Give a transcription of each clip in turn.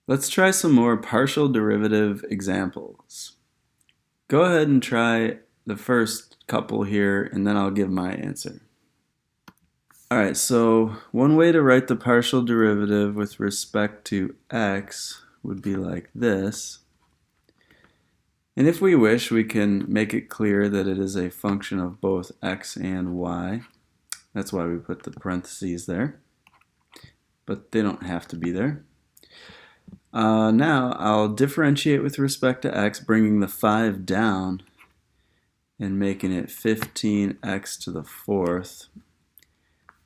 Let's try some more partial derivative examples. Go ahead and try the first couple here, and then I'll give my answer. Alright, so one way to write the partial derivative with respect to x would be like this. And if we wish, we can make it clear that it is a function of both x and y. That's why we put the parentheses there. But they don't have to be there. Now I'll differentiate with respect to x, bringing the 5 down and making it 15x to the fourth.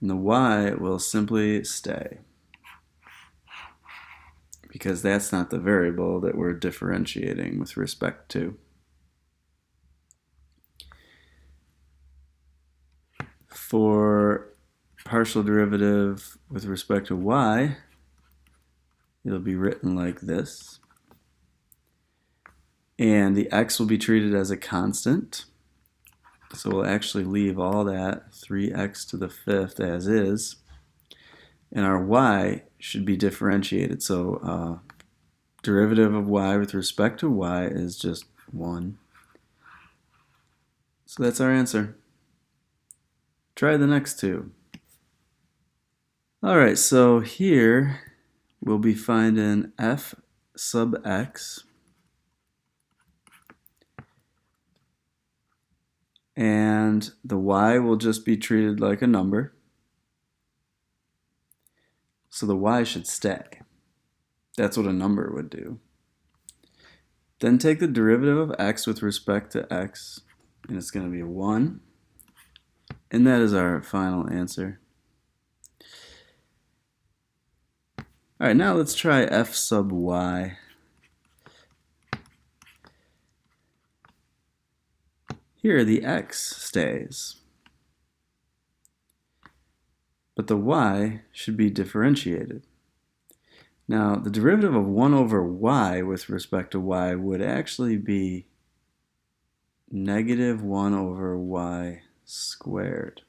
And the y will simply stay, because that's not the variable that we're differentiating with respect to. For partial derivative with respect to y, it'll be written like this. And the x will be treated as a constant. So we'll actually leave all that 3x to the fifth as is. And our y should be differentiated. So derivative of y with respect to y is just 1. So that's our answer. Try the next two. Alright, so here we'll be finding f sub x. And the y will just be treated like a number. So the y should stay. That's what a number would do. Then take the derivative of x with respect to x, and it's going to be 1. And that is our final answer. Alright, now let's try f sub y. Here the x stays, but the y should be differentiated. Now the derivative of 1 over y with respect to y would actually be negative 1 over y squared.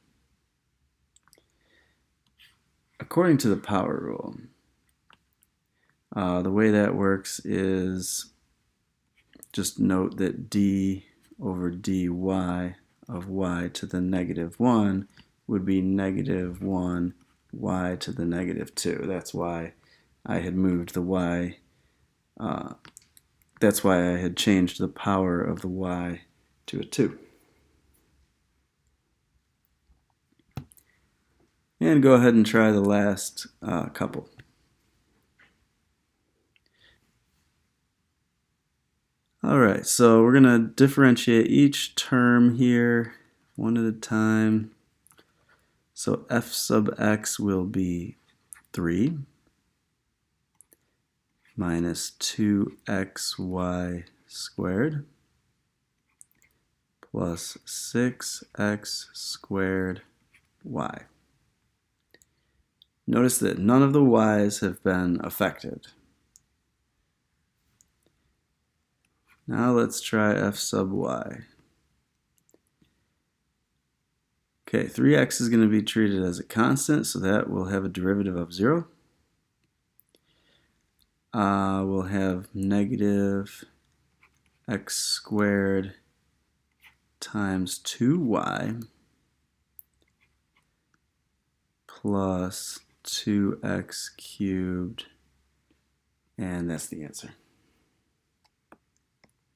According to the power rule, the way that works is just note that d over dy of y to the negative 1 would be negative 1 y to the negative 2. That's why I had moved the y. That's why I had changed the power of the y to a 2. And go ahead and try the last couple. Alright, so we're going to differentiate each term here one at a time. So f sub x will be 3 minus 2xy squared plus 6x squared y. Notice that none of the y's have been affected. Now let's try f sub y. Okay, 3x is going to be treated as a constant, so that will have a derivative of 0. We'll have negative x squared times 2y plus 2x cubed, and that's the answer.